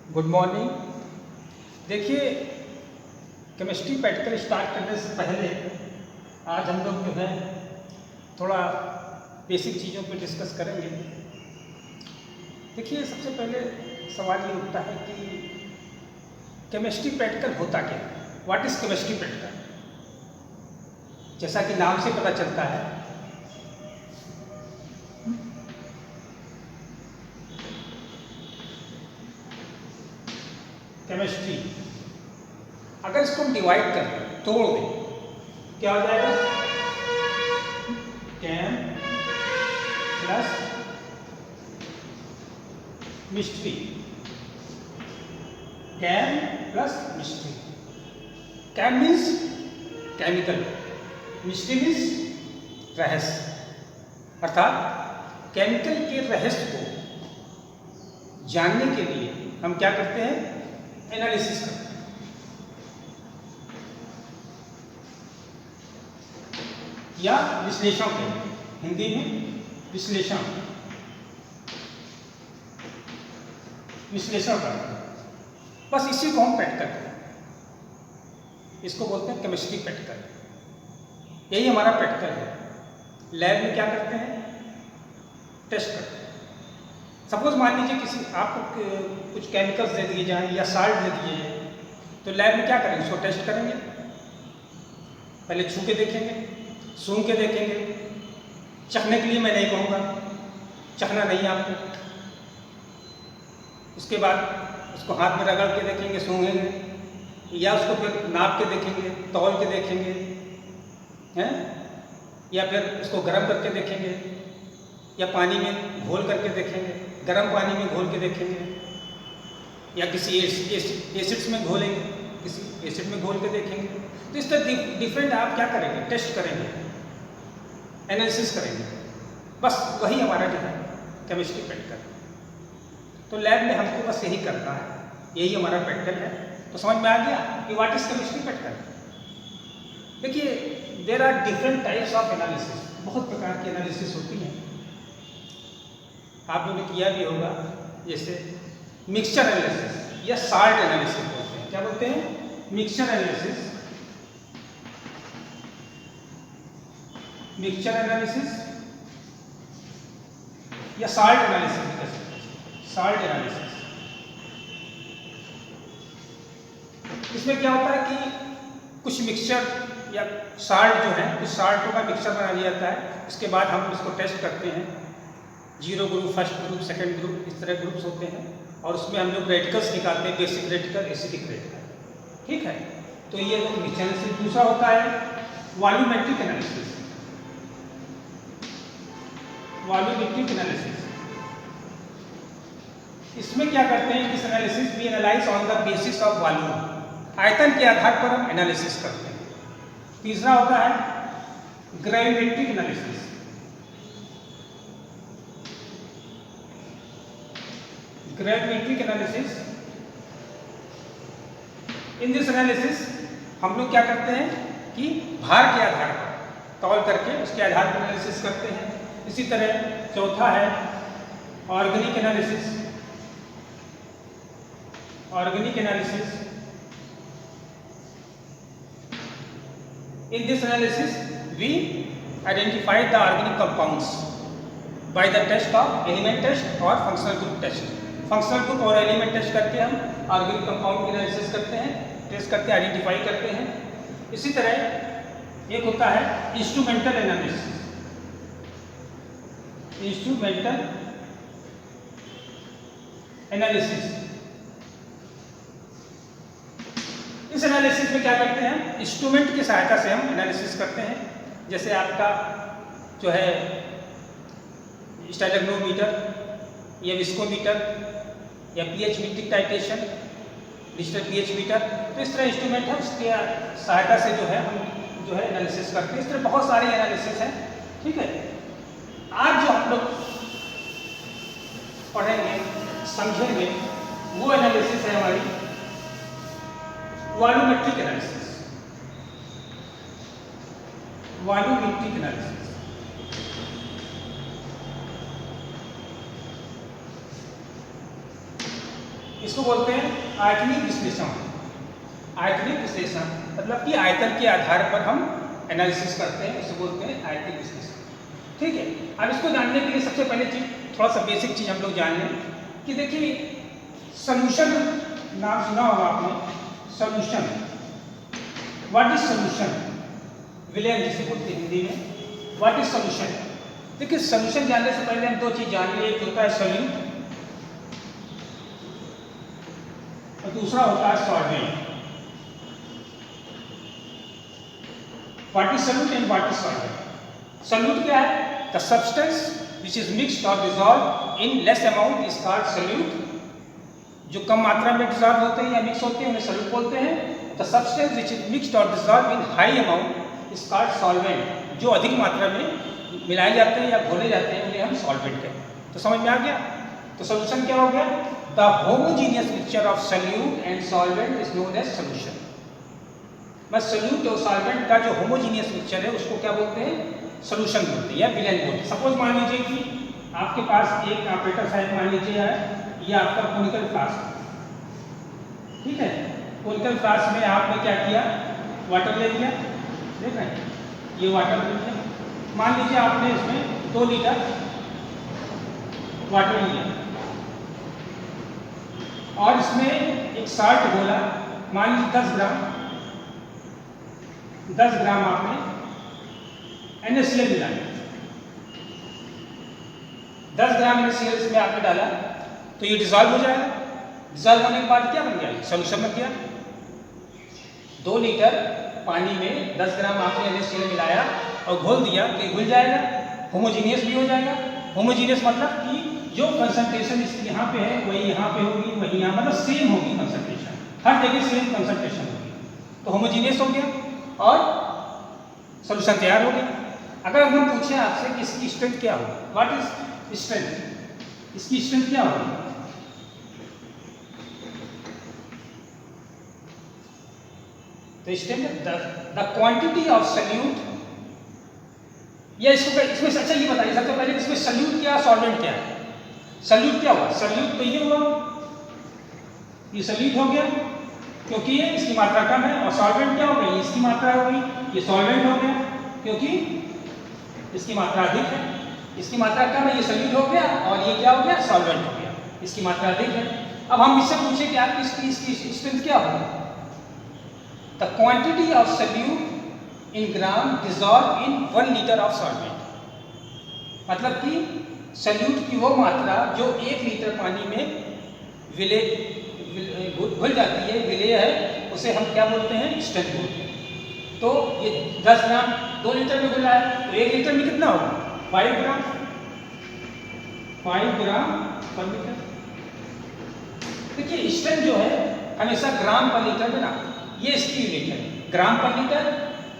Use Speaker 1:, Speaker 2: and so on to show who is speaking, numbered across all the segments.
Speaker 1: Good morning. देखिए, chemistry practical start करने से पहले आज हम लोग जो है थोड़ा बेसिक चीज़ों पे डिस्कस करेंगे। देखिए, सबसे पहले सवाल ये उठता है कि केमिस्ट्री प्रैक्टिकल होता क्या है। What is chemistry practical? जैसा कि नाम से पता चलता है, केमिस्ट्री, अगर इसको हम डिवाइड कर दें, तोड़ दें, क्या हो जाएगा? केम प्लस मिस्ट्री। केम प्लस मिस्ट्री। केम मीन्स केमिकल, मिस्ट्री मीन्स रहस्य। अर्थात केमिकल के रहस्य को जानने के लिए हम क्या करते हैं? एनालिसिस करते हैं। या विश्लेषण करते हैं, हिंदी में विश्लेषण करते हैं। बस इसी को हम प्रैक्टिकल करते हैं, इसको बोलते हैं केमिस्ट्री प्रैक्टिकल। यही हमारा प्रैक्टिकल है। लैब में क्या करते हैं? टेस्ट करते हैं। सपोज मान लीजिए किसी आपको कुछ केमिकल्स दे दिए जाएं या साल्ट दे दिए जाएं, तो लैब में क्या करेंगे? उसको टेस्ट करेंगे। पहले छू के देखेंगे, सूंघ के देखेंगे। चखने के लिए मैं नहीं कहूँगा, चखना नहीं आपको। उसके बाद उसको हाथ में रगड़ के देखेंगे, सूंघेंगे, या उसको फिर नाप के देखेंगे, तौल के देखेंगे, हैं? या फिर उसको गर्म करके देखेंगे, या पानी में घोल करके देखेंगे, गर्म पानी में घोल के देखेंगे, या किसी एसिड्स में घोलेंगे, किसी एसिड में घोल के देखेंगे। तो इस तरह डिफरेंट आप क्या करेंगे? टेस्ट करेंगे, एनालिसिस करेंगे। बस वही हमारा जो है केमिस्ट्री प्रैक्टिकल। तो लैब में हमको बस यही करना है, यही हमारा प्रैक्टिकल है। तो समझ में आ गया कि व्हाट इज केमिस्ट्री प्रैक्टिकल। देखिए, there are different types of analysis. बहुत प्रकार की एनालिसिस होती हैं, आप लोगों ने किया भी होगा। जैसे मिक्सचर एनालिसिस या साल्ट एनालिसिस बोलते हैं। क्या बोलते हैं? मिक्सचर एनालिसिस, मिक्सचर एनालिसिस या साल्ट एनालिसिस। साल्ट एनालिसिस, इसमें क्या होता है कि कुछ मिक्सचर या साल्ट जो है, कुछ साल्टों का मिक्सचर बना लिया जाता है। उसके बाद हम इसको टेस्ट करते हैं। 0 group, first group, second group, इस तरह ग्रुप्स होते हैं। और उसमें हम लोग रेडिकल्स निकालते हैं, बेसिक रेडिकल, एसिडिक रेडिकल। ठीक है, तो ये मिक्सचर एनालिसिस। दूसरा होता है वॉल्यूमेट्रिक एनालिसिस। वॉल्यूमेट्रिक एनालिसिस, इसमें क्या करते हैं? इस analysis we analyse on the basis of volume. आयतन के आधार पर हम एनालिसिस करते हैं। तीसरा होता है gravimetric analysis. Gravimetric analysis, in this analysis हम लोग क्या करते हैं कि भार के आधार पर तौल करके उसके आधार पर एनालिसिस करते हैं। इसी तरह चौथा है organic analysis. Organic analysis, in this analysis we identify the organic compounds by the test of element test or functional group test। functional group और element test करके हम organic compound की analysis करते हैं, टेस्ट करते हैं, identify करते हैं। इसी तरह एक होता है instrumental analysis। instrumental analysis, इस एनालिसिस में क्या करते हैं? इंस्ट्रूमेंट की सहायता से हम एनालिसिस करते हैं। जैसे आपका जो है स्टेलेग्नोमीटर या विस्कोमीटर या pH metric titration, digital pH meter, तो इस तरह इंस्ट्रूमेंट है, उसकी सहायता से जो है हम जो है एनालिसिस करते हैं। इस तरह बहुत सारे एनालिसिस हैं। ठीक है, आज जो हम लोग पढ़ेंगे, समझेंगे, वो एनालिसिस है हमारी वॉल्यूमेट्रिक एनालिसिस। वॉल्यूमेट्रिक एनालिसिस, इसको बोलते हैं आयतनिक विश्लेषण। आयतनिक विश्लेषण मतलब कि आयतन के आधार पर हम एनालिसिस करते हैं, उसे बोलते हैं आयतनिक विश्लेषण। ठीक है, अब इसको जानने के लिए सबसे पहले चीज, थोड़ा सा बेसिक चीज हम लोग जान लें कि देखिए सॉल्यूशन नाम सुना होगा आपने, सॉल्यूशन। What is solution? विलयन जिसे बोलते हैं हिंदी में, व्हाट इज सॉल्यूशन? देखिए सॉल्यूशन जानने से पहले हम दो चीज जान लें, एक होता है सॉल्यूट और दूसरा होता है solvent. What is solute and what is solvent? Solute क्या है? The substance which is mixed और dissolve in less amount is called solute. जो कम मात्रा में डिजॉल्व होते हैं या मिक्स होते हैं उन्हें सॉल्यूट बोलते हैं। The substance which is mixed और dissolve in high amount is called solvent. जो अधिक मात्रा में मिलाए जाते हैं या घोले जाते हैं उन्हें हम सॉल्वेंट कहते हैं। तो समझ में आ गया? तो सॉल्यूशन क्या हो गया? The homogeneous mixture of solute and solvent is known as solution. बस सॉल्यूट और सॉल्वेंट का जो होमोजीनियस मिक्सचर है उसको क्या बोलते हैं? सॉल्यूशन बोलते हैं या विलयन बोलते हैं। सपोज मान लीजिए कि आपके पास एक ऑपरेटर साइड मान लीजिए है, ये आपका कोनिकल फ्लास्क, ठीक है। कोनिकल फ्लास्क में आपने क्या किया? वाटर ले लिया, देख रहे हैं ये वाटर ले लिया। मान लीजिए आपने इसमें 2 लीटर वाटर लिया और इसमें एक साल्ट घोला, मान लीजिए 10 ग्राम आपने NaCl मिलाया। 10 ग्राम NaCl इसमें आपने डाला तो ये डिजॉल्व हो जाएगा। डिजॉल्व होने के बाद क्या बन गया? सॉल्यूशन बन गया। 2 लीटर पानी में 10 ग्राम आपने NaCl मिलाया और घोल दिया तो ये घुल जाएगा, होमोजीनियस भी हो जाएगा। होमोजीनियस मतलब कि जो कंसंट्रेशन इसकी यहाँ पे है वही यहाँ पे होगी, वही यहाँ, मतलब सेम होगी कंसंट्रेशन, हर जगह सेम कंसंट्रेशन होगी, तो होमोजीनियस हो गया और सॉल्यूशन तैयार हो गया। अगर हम पूछें आपसे कि इसकी स्ट्रेंथ क्या होगी, व्हाट इज स्ट्रेंथ, इसकी स्ट्रेंथ क्या होगी? तो strength the quantity of solute, या इसको इसमें अच्छा ये बताइए सबसे पहले इसमें सॉल्यूट क्या सॉल्वेंट क्या है? सॉल्यूट क्या हुआ? सॉल्यूट तो ये हुआ, ये सॉल्यूट हो गया क्योंकि ये इसकी मात्रा कम है, और सॉल्वेंट क्या हो गया? ये इसकी मात्रा हो गई, ये सॉल्वेंट हो गया क्योंकि इसकी मात्रा अधिक है। इसकी मात्रा कम है, ये सॉल्यूट हो गया, और ये क्या हो गया? सॉल्वेंट हो गया, इसकी मात्रा अधिक है। अब हम इससे पूछे कि आप इसकी स्ट्रेंथ क्या होगी? The quantity of solute in gram dissolve in 1 litre of solvent. मतलब कि सॉल्यूट की वो मात्रा जो 1 लीटर पानी में घुल जाती है, विलेय है, उसे हम क्या बोलते हैं? स्ट्रेंथ बोलते हैं। तो ये 10 ग्राम 2 लीटर में घुला है तो 1 लीटर में कितना होगा? 5 ग्राम, 5 ग्राम पर लीटर। देखिए स्ट्रेंथ जो है हमेशा ग्राम पर लीटर में ना, ये इसकी यूनिट है, ग्राम पर लीटर,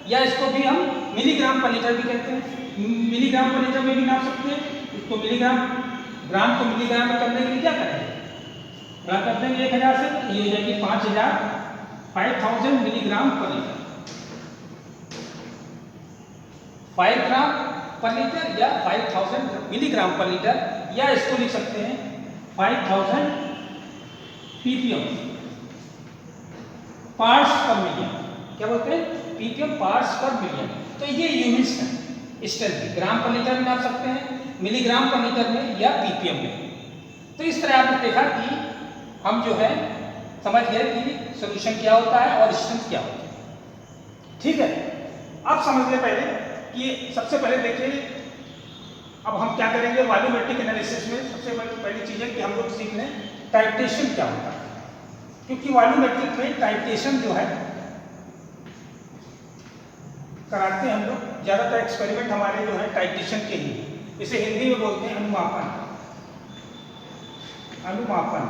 Speaker 1: या इसको भी हम मिलीग्राम पर लीटर भी कहते हैं। मिलीग्राम पर लीटर में भी नाप सकते हैं इसको। मिलीग्राम, ग्राम को मिलीग्राम में करने के लिए क्या करेंगे? ग्राम कर देंगे 1000 से, ये हो जाएगी 5000 मिलीग्राम पर लीटर। 5 ग्राम पर लीटर या 5000 मिलीग्राम पर लीटर, या इसको लिख सकते हैं 5000 ppm, पार्ट्स पर मिलियन। क्या बोलते हैं? ppm, पार्ट्स पर मिलियन। तो ये यूनिट्स हैं स्ट्रेंथ की। ग्राम पर लीटर में नाप सकते हैं, मिलीग्राम पर लीटर में, या ppm में। तो इस तरह आपने देखा कि हम जो है समझ गए कि सॉल्यूशन क्या होता है और स्ट्रेंथ क्या होती है। ठीक है, अब समझ लें पहले कि सबसे पहले देखिए अब हम क्या करेंगे वॉल्यूमेट्रिक एनालिसिस में। सबसे पहली चीज़ है कि हम लोग सीख लें टाइट्रेशन क्या होता है, क्योंकि वॉल्यूमेट्रिक में टाइट्रेशन जो है कराते हैं हम लोग, ज़्यादातर एक्सपेरिमेंट हमारे जो है टाइट्रेशन के ही, इसे हिंदी में बोलते हैं अनुमापन। अनुमापन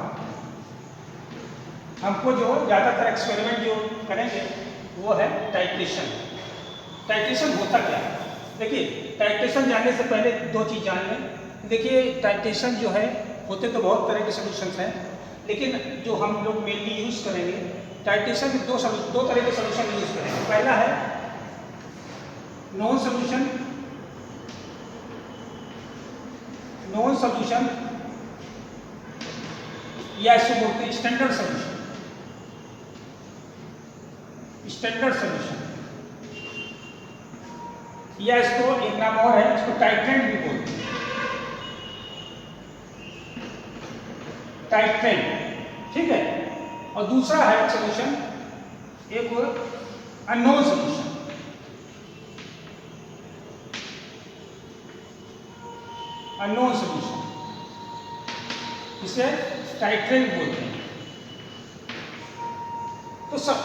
Speaker 1: हमको जो ज़्यादातर एक्सपेरिमेंट जो करेंगे वो है टाइट्रेशन। टाइट्रेशन होता क्या है? देखिए टाइट्रेशन जानने से पहले 2 चीज़ जान लें। देखिए टाइट्रेशन जो है होते तो बहुत तरह के सॉल्यूशंस हैं, लेकिन जो हम लोग मेनली यूज़ करेंगे टाइट्रेशन में 2 तरह के सॉल्यूशन यूज़ करेंगे। पहला है नॉन सॉल्यूशन, या इसको बोलते हैं स्टैंडर्ड सॉल्यूशन, स्टैंडर्ड सॉल्यूशन, या इसको एक नाम और है, इसको टाइट्रेंट भी बोलते हैं, टाइट्रेंट, ठीक है। और दूसरा है सॉल्यूशन एक अननोन सॉल्यूशन, अननोन सॉल्यूशन, इसे टाइट्रेंट बोलते हैं। तो सब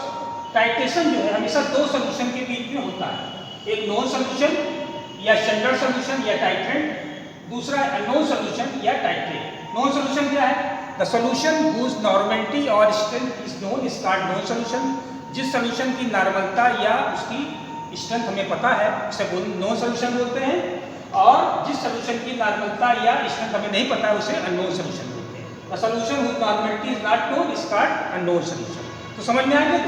Speaker 1: टाइट्रेशन जो है हमेशा दो सॉल्यूशन के बीच में होता है, एक नॉन सॉल्यूशन या स्टैंडर्ड सॉल्यूशन या टाइट्रेंट, दूसरा अननोन सॉल्यूशन या टाइट्रेंट। नॉन सॉल्यूशन क्या है? द सॉल्यूशन हुज नॉर्मलिटी और strength is known is called non solution. जिस सॉल्यूशन की नॉर्मलता या उसकी स्ट्रेंथ हमें पता है उसे नॉन सॉल्यूशन बोलते हैं, और जिस सॉल्यूशन की नॉर्मलता या स्ट्रेंथ हमें नहीं पता है उसे अननोन सॉल्यूशन बोलते हैं। The solution whose normality is not known is called unknown solution. तो समझ में आ गया?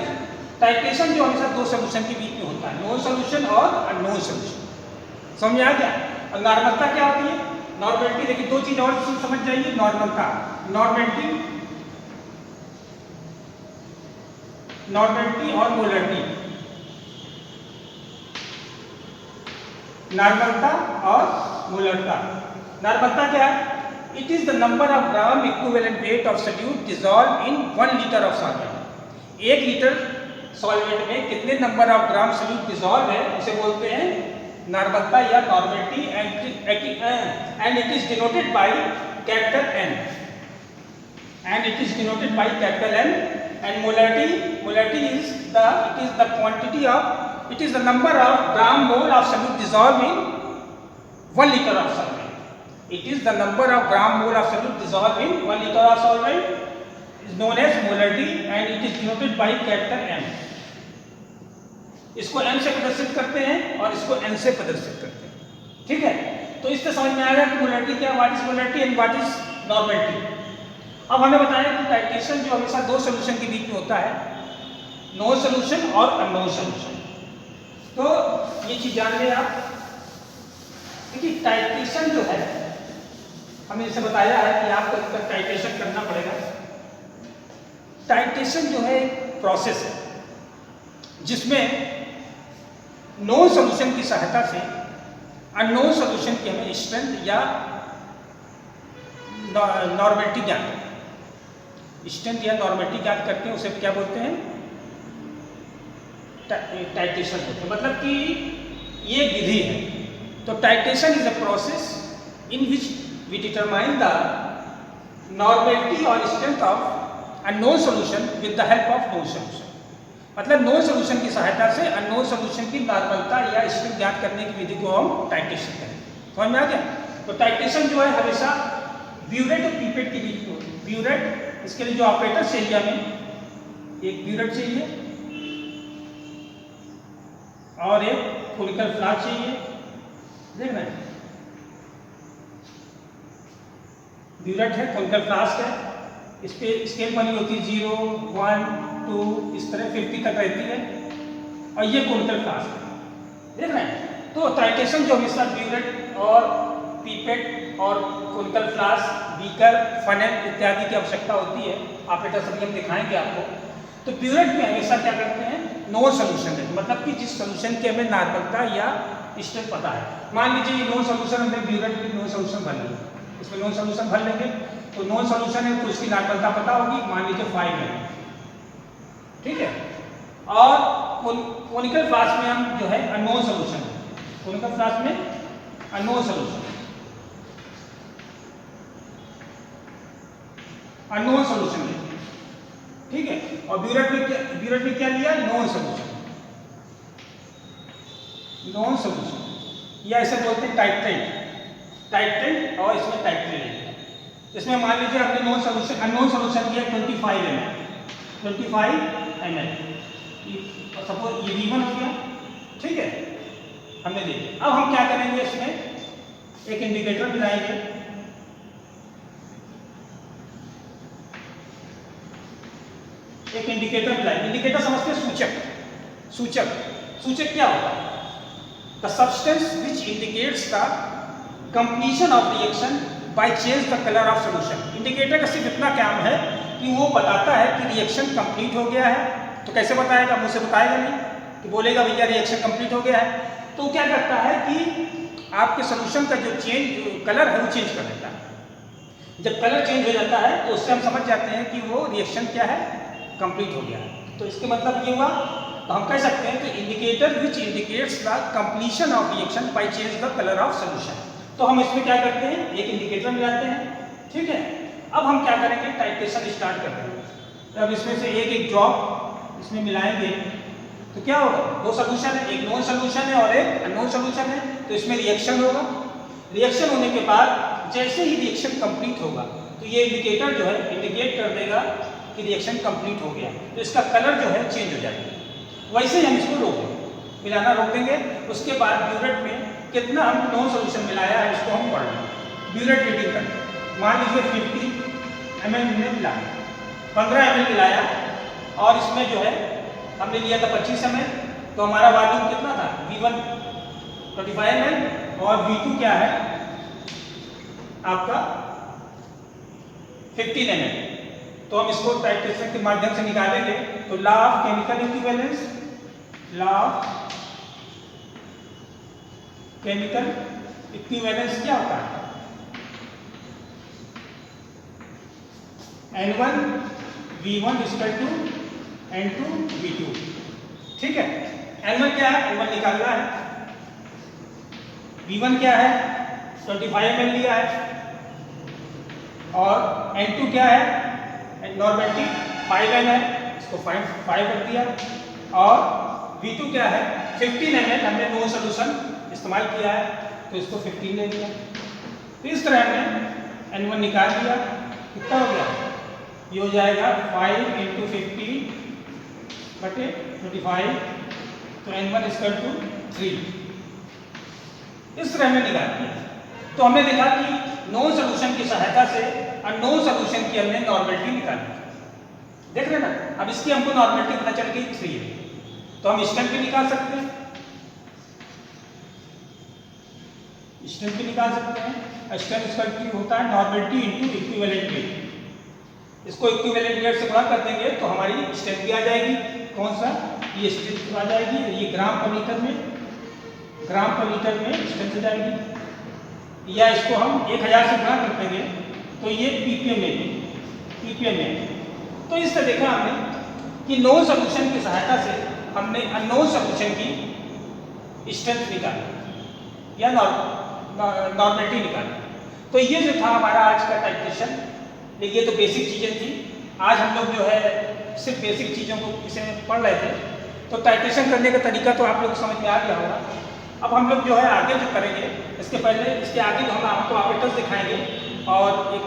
Speaker 1: टाइट्रेशन जो हमेशा दो सॉल्यूशन के बीच में होता है, नॉन सॉल्यूशन और अननोन सॉल्यूशन। समझ में आ गया? और नॉर्मलता क्या होती है? नॉर्मलिटी, देखिए दो चीज और समझ जाइए। नॉर्मलता, नॉर्मलिटी, नॉर्मलिटी और मोलरिटी, नॉर्मलता और मोलरिटी। नॉर्मलता क्या है? It is the number of gram equivalent weight of solute dissolve in 1 litre of solvent. 1 litre solvent में कितने number of gram solute dissolve है उसे बोलते हैं नॉर्मलता या normality, and it is denoted by capital N, and it is denoted by capital N. And molarity is the quantity of, it is the number of gram mole of solute dissolved in 1 liter of solvent. It is the number of gram mole of solute dissolved in 1 liter of solvent is known as molarity, and it is denoted by capital M. इसको M से प्रदर्शित करते हैं और इसको N से प्रदर्शित करते हैं, ठीक है। तो इससे समझ में आएगा कि मोलरिटी क्या, what is molarity and what is normality. अब हमने बताया कि टाइट्रेशन जो हमेशा दो सॉल्यूशन के बीच में होता है, नॉन सॉल्यूशन और अननोन सॉल्यूशन। तो ये चीज जान लें आप। देखिए टाइट्रेशन जो है हमने जैसे बताया है कि आपको टाइट्रेशन करना पड़ेगा। टाइट्रेशन जो है एक प्रोसेस है जिसमें नॉन सॉल्यूशन की सहायता से अननोन सॉल्यूशन की हमें स्ट्रेंथ या नॉर्मलिटी ज्ञात करते हैं, स्ट्रेंथ या नॉर्मलिटी ज्ञात करते हैं, उसे क्या बोलते हैं? टाइट्रेशन बोलते हैं। मतलब कि ये विधि है। तो titration is a process in which we determine the normality और strength of unknown solution with the help of known solution. मतलब नॉन सॉल्यूशन की सहायता से अननोन सॉल्यूशन की नॉर्मलता या स्ट्रेंथ ज्ञात करने की विधि को हम टाइट्रेशन कहें। समझ में आ गया? तो टाइट्रेशन जो है हमेशा ब्यूरेट और पीपेट के बीच में होती है। ब्यूरेट, इसके लिए जो ऑपरेटर्स एरिया में एक ब्यूरेट चाहिए और एक कोनिकल फ्लास्क चाहिए। देख रहे हैं, ब्यूरेट है, कोनिकल फ्लास्क है, इस पे स्केल बनी होती है 0, 1, 2 इस तरह 50 तक रहती है, और ये कोनिकल फ्लास्क है। देख रहे हैं? तो टाइट्रेशन जो हमेशा ब्यूरेट और पीपेट और कोनिकल फ्लास्क, बीकर, फनेल इत्यादि की आवश्यकता होती है। ऑपरेटर सभी हम दिखाएंगे आपको। तो ब्यूरेट में हमेशा क्या करते हैं? नॉन सॉल्यूशन है, मतलब कि जिस सॉल्यूशन की हमें नॉर्मलता या स्ट्रेंथ पता है। मान लीजिए ये नॉन सॉल्यूशन हमने ब्यूरेट में नॉन सॉल्यूशन भर लिया, इसमें नॉन सॉल्यूशन भर लेंगे तो नॉन सॉल्यूशन है तो उसकी नॉर्मलता पता होगी, मान लीजिए 5 है, ठीक है। और कोनिकल फ्लास्क में हम जो है अननोन सॉल्यूशन है, कोनिकल फ्लास्क में अननोन सॉल्यूशन, अननोन सॉल्यूशन है, ठीक है। और ब्यूरेट में क्या लिया? नॉन सॉल्यूशन, नॉन सॉल्यूशन, या इसे बोलते हैं टाइट्रेंट, टाइट्रेंट, और इसमें टाइट्रेट। इसमें मान लीजिए हमने नॉन सॉल्यूशन अननोन सॉल्यूशन लिया 25 ml, 25 ml, सपोज ये V1 हो गया, ठीक है, हमने ले लिया। अब हम क्या करेंगे? इसमें एक इंडिकेटर मिलाएंगे, एक इंडिकेटर मिलाएंगे। इंडिकेटर समझते हैं? सूचक, सूचक, सूचक क्या होता है? The substance which indicates the completion of reaction by change the colour of solution. Indicator का सिर्फ इतना काम है कि वो बताता है कि रिएक्शन कंप्लीट हो गया है। तो कैसे बताएगा, मुझसे बताएगा नहीं कि बोलेगा भैया रिएक्शन कंप्लीट हो गया है। तो क्या करता है कि आपके सोल्यूशन का जो कलर है वो चेंज कर देता है। जब कलर चेंज हो जाता है तो उससे हम समझ जाते हैं कि वो रिएक्शन क्या है, कंप्लीट हो गया है। तो इसके मतलब ये हुआ, तो हम कह सकते हैं कि indicator which indicates the completion of reaction by change the colour of solution. तो हम इसमें क्या करते हैं, एक इंडिकेटर मिलाते हैं, ठीक है। अब हम क्या करेंगे, टाइट्रेशन स्टार्ट करते हैं। तो अब इसमें से एक एक ड्रॉप इसमें मिलाएंगे तो क्या होगा, दो सोल्यूशन है, एक नॉन सोल्यूशन है और एक अननोन सोल्यूशन है। तो इसमें रिएक्शन होगा। रिएक्शन होने के बाद जैसे ही रिएक्शन कंप्लीट होगा तो ये इंडिकेटर जो है इंडिकेट कर देगा कि रिएक्शन कंप्लीट हो गया, तो इसका कलर जो है चेंज हो जाएगा। वैसे ही हम इसको रोक देंगे, मिलाना रोक देंगे। उसके बाद ब्यूरेट में कितना हम नॉन सोल्यूशन मिलाया है इसको हम पढ़ लेंगे। ब्यूरेट रीडिंग करते, मान लीजिए 50 ml हमने मिलाया, 15 ml मिलाया और इसमें जो है हमने लिया था 25 ml। तो हमारा वॉल्यूम कितना था, V1 25 ml और V2 क्या है आपका 15 ml। तो हम इसको टाइट्रेशन के माध्यम से निकालेंगे। तो law of chemical equivalence, law of chemical equivalence क्या होता है, N1 V1 equal to N2 V2, ठीक है। N1 क्या है, N1 निकालना है। V1 क्या है, 25 ml लिया है और N2 क्या है, नॉर्मेलिटी 5 ml है, इसको 5 कर दिया। और V2 क्या है, 15 ml हमने नो सोल्यूशन इस्तेमाल किया है तो इसको 15 ले लिया। तो इस तरह हमने N1 निकाल दिया, कितना हो गया, ये हो जाएगा 5 × 15 बटे 25, तो N1 इक्वल टू 3। इस तरह हमने निकाल दिया। तो हमने देखा कि नॉन सोल्यूशन की सहायता से अननोन सोल्यूशन की हमने नॉर्मेलिटी निकाली, देख रहे ना। अब इसकी हमको नॉर्मेलिटी पता चल गई 3 है, तो हम स्टेप भी निकाल सकते हैं, स्टेप भी निकाल सकते हैं। स्टेप इक्वल टू होता है नॉर्मेलिटी इनटू इक्विवेलेंट वेट। इसको इक्विवेलेंट वेट से गुणा कर देंगे तो हमारी स्टेप भी आ जाएगी। कौन सा, ये स्टेप आ जाएगी, ये ग्राम पर लीटर में स्टेप हो जाएगी। या इसको हम 1000 से गुणा कर देंगे तो ये ppm में। तो इससे देखा हमने कि नॉन सोल्यूशन की सहायता से हमने अननोन सोल्यूशन की स्ट्रेंथ निकाली या नॉर्मेलिटी निकाली। तो ये जो था हमारा आज का टाइट्रेशन, ये तो बेसिक चीज़ें थी। आज हम लोग जो है सिर्फ बेसिक चीज़ों को विषय में पढ़ रहे थे। तो टाइट्रेशन करने का तरीका तो आप लोग को समझ में आ गया होगा। अब हम लोग जो है आगे जो करेंगे, इसके आगे जो हम आपको ऑपरेटर्स दिखाएंगे और एक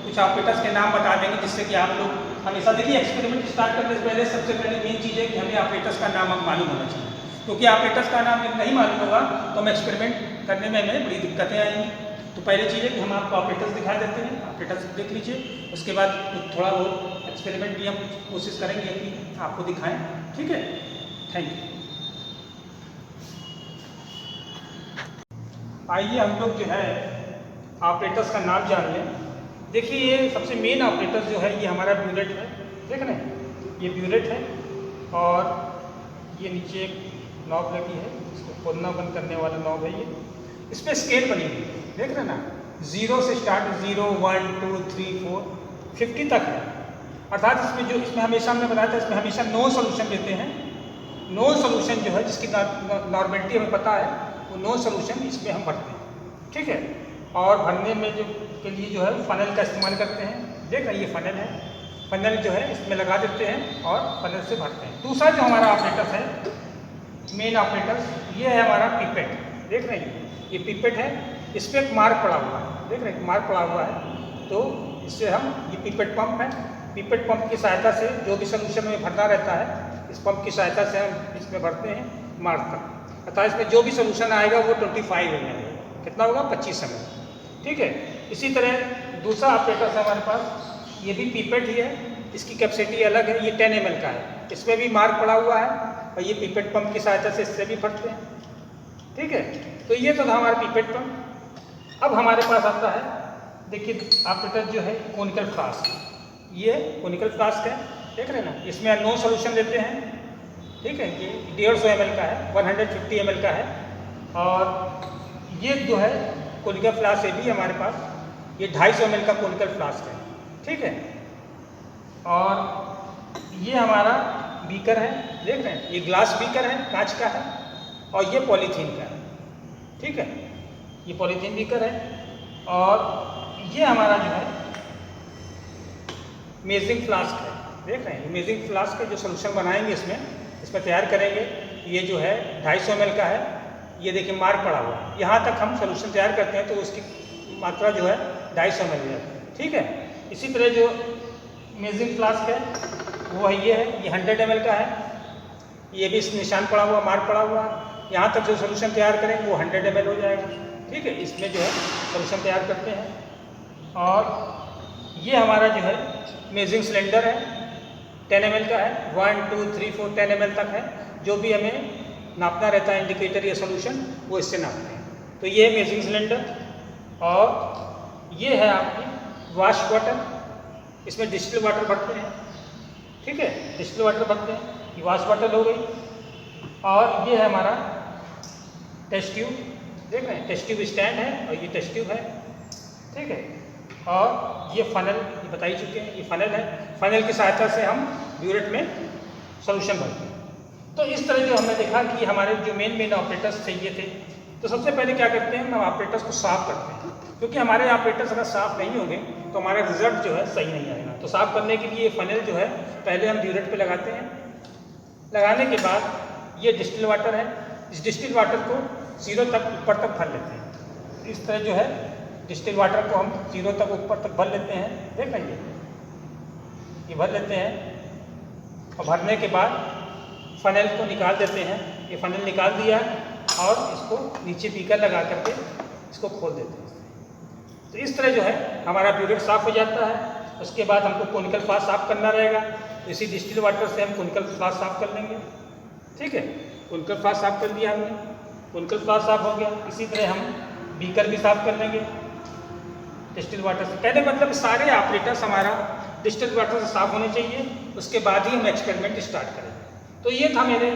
Speaker 1: कुछ ऑपरेटर्स के नाम बता देंगे, जिससे कि आप लोग हमेशा देखिए एक्सपेरिमेंट स्टार्ट करने से पहले सबसे पहले मेन चीज़ है कि हमें ऑपरेटर्स का नाम मालूम होना चाहिए। क्योंकि ऑपरेटर्स का नाम नहीं मालूम होगा तो हम एक्सपेरिमेंट करने में हमें बड़ी दिक्कतें आएंगी। तो पहले चीज़ है कि हम आपको ऑपरेटर्स दिखा देते हैं, ऑपरेटर्स देख लीजिए। उसके बाद थोड़ा बहुत एक्सपेरिमेंट भी हम कोशिश करेंगे कि आपको दिखाएं, ठीक है। Thank you. आइए हम लोग जो है ऑपरेटर्स का नाम जान लें। देखिए ये सबसे मेन ऑपरेटर जो है ये हमारा ब्यूरेट है, देख रहे हैं, ये ब्यूरेट है और ये नीचे एक नॉब लगी है, इसको खोलना बंद करने वाला नॉब है ये। इस पर स्केल बनी हुई है, देख रहे हैं ना, 0 से स्टार्ट 0 1 2 3 4 50 तक है। अर्थात इसमें हमेशा हमने बताया था, इसमें हमेशा नॉन सोल्यूशन लेते हैं। नॉन सोल्यूशन जो है जिसकी नॉर्मेलिटी हमें पता है, वो नॉन सोल्यूशन इसमें हम भरते हैं, ठीक है। और भरने में के लिए जो है फनल का इस्तेमाल करते हैं। देख रहे हैं ये फनल है, फनल जो है इसमें लगा देते हैं और फनल से भरते हैं। दूसरा जो हमारा ऑपरेटर है, मेन ऑपरेटर, ये है हमारा पिपेट, देख रहे हैं ये पिपेट है, इस पर एक मार्क पड़ा हुआ है, देख रहे हैं मार्क पड़ा हुआ है। तो इससे हम, ये पिपेट पंप है, पिपेट पंप की सहायता से जो भी सोल्यूशन में भरना रहता है, इस पंप की सहायता से हम इसमें भरते हैं मार्क तक। अर्थात इसमें जो भी सोल्यूशन आएगा वो 25 ml है, कितना होगा 25 ml, ठीक है। इसी तरह दूसरा ऑपरेटर है हमारे पास, ये भी पिपेट ही है, इसकी कैपेसिटी अलग है, ये 10 ml का है, इसमें भी मार्क पड़ा हुआ है और ये पिपेट पंप की सहायता से इससे भी भरते हैं, ठीक है। तो ये तो था हमारा पिपेट पंप। अब हमारे पास आता है देखिए ऑपरेटर जो है कोनिकल फ्लास्क, ये कोनिकल फ्लास्क है, देख रहे हैं ना, इसमें अननोन सोल्यूशन देते हैं, ठीक है। ये 150 ml का है, 150 ml का है। और ये जो है कोनिकल फ्लास्क ये भी हमारे पास, ये 250 ml का कोनिकल फ्लास्क है, ठीक है। और ये हमारा बीकर है, देख रहे हैं, ये ग्लास बीकर है, कांच का है, और ये पॉलीथीन का है, ठीक है। ये पॉलीथीन बीकर है। और ये हमारा जो है मेजरिंग फ्लास्क है, देख रहे हैं, ये मेजरिंग फ्लास्क है जो सोल्यूशन बनाएंगे इसमें तैयार करेंगे। ये जो है 250 ml का है, ये देखिए मार्क पड़ा हुआ है, यहाँ तक हम सोल्यूशन तैयार करते हैं तो उसकी मात्रा जो है 250 ml है, ठीक है। इसी तरह जो मेजरिंग फ्लास्क है वो है, ये 100 ml का है, ये भी इस निशान पड़ा हुआ, मार्क पड़ा हुआ, यहाँ तक जो सोल्यूशन तैयार करेंगे वो 100 ml हो जाएगा, ठीक है। इसमें जो है सोल्यूशन तैयार करते हैं। और ये हमारा जो है मेजरिंग सिलेंडर है, 10 ml का है, 1 2 3 4 10 ml तक है, जो भी हमें नापना रहता है इंडिकेटर या सोल्यूशन वो इससे नापते हैं। तो ये मेजरिंग सिलेंडर। और ये है आपकी वाश बॉटल, इसमें डिस्टिल वाटर भरते हैं, ठीक है, डिस्टिल वाटर भरते हैं, ये वाश बॉटल हो गई। और ये है हमारा टेस्ट ट्यूब, देख रहे हैं, टेस्ट ट्यूब स्टैंड है और ये टेस्ट ट्यूब है, ठीक है। और ये फनल, ये बता ही चुके हैं, ये फनल है, फनल की सहायता से हम ब्यूरेट में सोल्यूशन भरते हैं। तो इस तरह जो हमने देखा कि हमारे जो मेन ऑपरेटर्स चाहिए थे, तो सबसे पहले क्या करते हैं, हम ऑपरेटर्स को साफ करते हैं, क्योंकि हमारे ऑपरेटर्स अगर साफ नहीं होंगे तो हमारा रिजल्ट जो है सही नहीं आएगा। तो साफ करने के लिए ये फनल जो है पहले हम ब्यूरेट पे लगाते हैं। लगाने के बाद ये डिस्टिल वाटर है, इस डिस्टिल वाटर को जीरो तक ऊपर तक भर लेते हैं। इस तरह जो है डिस्टिल वाटर को हम जीरो तक ऊपर तक भर लेते हैं, देख लेंगे, ये भर लेते हैं। और भरने के बाद फनल को निकाल देते हैं, ये फनल निकाल दिया और इसको नीचे बीकर लगा करके इसको खोल देते हैं। तो इस तरह जो है हमारा ब्यूरेट साफ़ हो जाता है। उसके बाद हमको कोनिकल फ्लास्क साफ़ करना रहेगा, इसी डिस्टिल वाटर से हम कोनिकल फ्लास्क साफ़ कर लेंगे, ठीक है। कोनिकल फ्लास्क साफ़ कर दिया हमने, कोनिकल फ्लास्क साफ़ हो गया। इसी तरह हम बीकर भी साफ़ कर लेंगे डिस्टिल वाटर से। कहने मतलब सारे ऑपरेटर्स हमारा डिस्टिल वाटर से साफ़ होने चाहिए, उसके बाद ही हम एक्सपेरिमेंट स्टार्ट करेंगे। तो ये था मेरे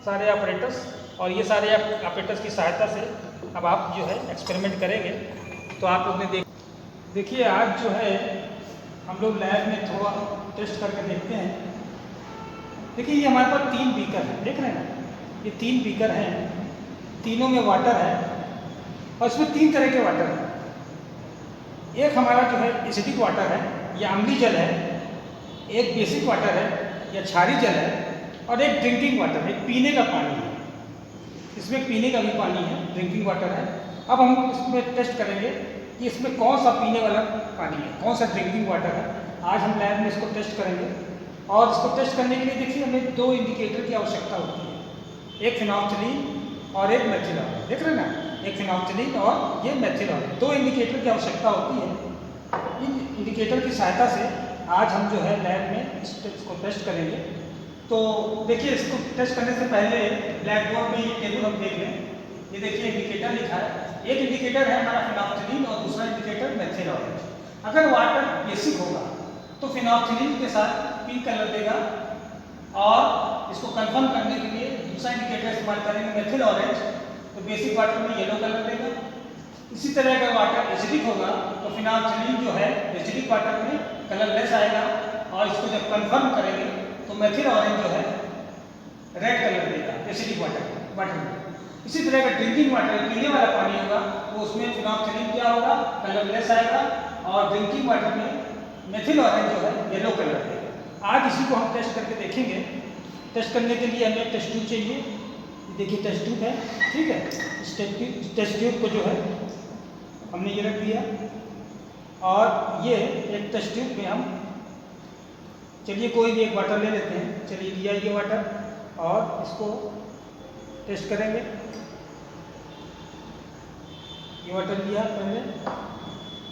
Speaker 1: सारे ऑपरेटर्स, और ये सारे ऑपरेटर्स की सहायता से अब आप जो है एक्सपेरिमेंट करेंगे। तो आप लोग ने देखिए आज जो है हम लोग लैब में थोड़ा टेस्ट करके देखते हैं। देखिए ये हमारे पास 3 बीकर हैं, देख रहे हैं ना, ये 3 बीकर हैं, तीनों में वाटर है और इसमें 3 तरह के वाटर हैं। एक हमारा जो है एसिडिक वाटर है या अम्लीय जल है, एक बेसिक वाटर है या क्षारीय जल है, और एक ड्रिंकिंग वाटर है, एक पीने का पानी है। इसमें पीने का भी पानी है, ड्रिंकिंग वाटर है। अब हम इसमें टेस्ट करेंगे कि इसमें कौन सा पीने वाला पानी है, कौन सा ड्रिंकिंग वाटर है। आज हम लैब में इसको टेस्ट करेंगे। और इसको टेस्ट करने के लिए देखिए हमें 2 इंडिकेटर की आवश्यकता होती है, एक फिनॉक्सिलीन और एक मेथिल ऑयल, देख रहे हैं ना, एक फिनॉक्सिलीन और ये मेथिल ऑयल, 2 इंडिकेटर की आवश्यकता होती है। इन इंडिकेटर की सहायता से आज हम जो है लैब में इसको टेस्ट करेंगे। तो देखिए इसको टेस्ट करने से पहले ब्लैक बोर्ड में ये टेबल हम देख लें। ये देखिए इंडिकेटर लिखा है, एक इंडिकेटर है हमारा फिनॉक्सिलीन और दूसरा इंडिकेटर मेथिल ऑयल। अगर वाटर बेसिक होगा तो फिनॉक्सिलीन के साथ पिंक कलर देगा, और इसको कंफर्म करने के लिए दूसरा इंडिकेटर इस्तेमाल करेंगे मेथिल ऑरेंज, तो बेसिक वाटर में येलो कलर देगा। इसी तरह अगर वाटर एसिडिक होगा तो फिनॉक्सिलीन जो है एसिडिक वाटर में कलरलेस आएगा, और इसको जब कंफर्म करेंगे तो मेथिल ऑरेंज जो है रेड कलर देगा एसिडिक वाटर में। इसी तरह का ड्रिंकिंग वाटर पीने वाला पानी होगा तो उसमें फिनॉक्सिलीन क्या होगा, कलरलेस आएगा, और ड्रिंकिंग वाटर में मेथिल ऑरेंज जो है येलो कलर देगा। आज इसी को हम टेस्ट करके देखेंगे। टेस्ट करने के लिए हमें टेस्ट ट्यूब चाहिए, देखिए टेस्ट ट्यूब है, ठीक है। इस टेस्ट ट्यूब को जो है हमने ये रख दिया, और ये एक टेस्ट ट्यूब में हम चलिए कोई भी एक वाटर ले लेते हैं। चलिए लिया ये वाटर, और इसको टेस्ट करेंगे। ये वाटर लिया पहले,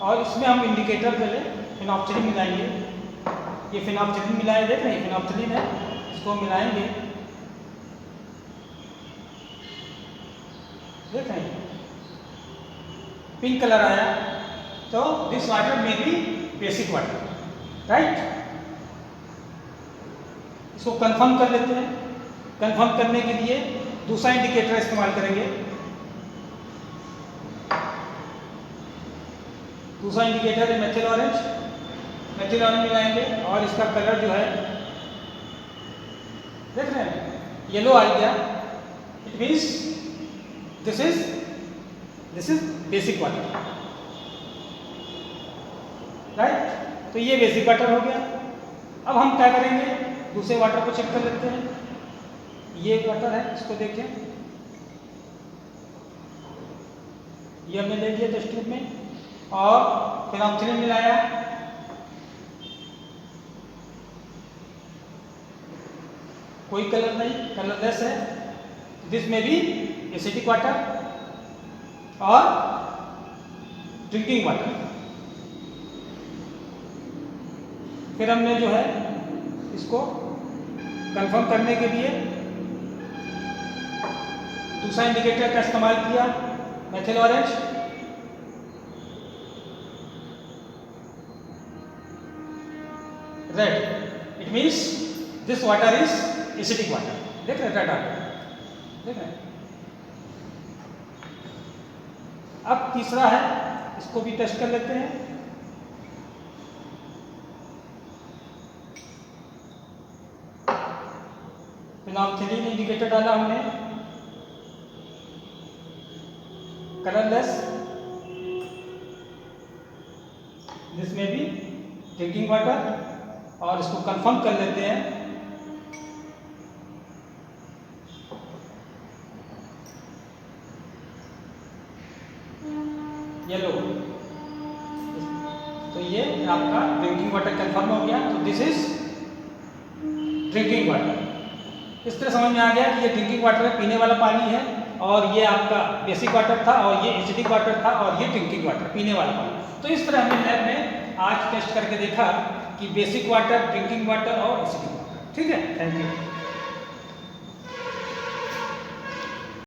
Speaker 1: और इसमें हम इंडिकेटर पहले फिनॉक्सिलीन मिलाएंगे। ये फिनॉक्सिलीन मिलाए, देख रहे हैं फिनॉक्सिलीन है, इसको मिलाएंगे, देख रहे हैं पिंक कलर आया, तो दिस वाटर में बी बेसिक वाटर, राइट। इसको कंफर्म कर लेते हैं। कंफर्म करने के लिए दूसरा इंडिकेटर इस्तेमाल करेंगे। दूसरा इंडिकेटर है मेथिल ऑरेंज। मेथिल ऑरेंज मिलाएंगे और इसका कलर जो है देख रहे हैं येलो आ गया। It means this is basic water, right. तो ये बेसिक वाटर हो गया। अब हम क्या करेंगे, दूसरे वाटर को चेक कर लेते हैं। ये वाटर है, इसको देखें, ये हमने ले लिया टेस्ट ट्यूब में और फेनोक्सिलिन मिलाया। कोई कलर नहीं, कलरलेस है। दिस में भी एसिडिक वाटर और ड्रिंकिंग वाटर। फिर हमने जो है इसको कंफर्म करने के लिए दूसरा इंडिकेटर का इस्तेमाल किया, methyl orange. Red, it means this water is acidic water. देख रहे रेड आ गया, देख रहे। अब तीसरा है, इसको भी टेस्ट कर लेते हैं। फिनोक्सिलिन इंडिकेटर डाला हमने, कलरलेस। दिस में भी ड्रिंकिंग वाटर और इसको कंफर्म कर लेते हैं। येलो, तो ये आपका ड्रिंकिंग वाटर कंफर्म हो गया। तो दिस इज ड्रिंकिंग वाटर। इस तरह समझ में आ गया कि ये ड्रिंकिंग वाटर है, पीने वाला पानी है, और ये आपका बेसिक वाटर था, और ये एसिडिक वाटर था, और ये ड्रिंकिंग वाटर, पीने वाला पानी। तो इस तरह हमने लैब में आज टेस्ट करके देखा कि बेसिक वाटर, ड्रिंकिंग वाटर और एसिडिक वाटर। ठीक है, थैंक यू।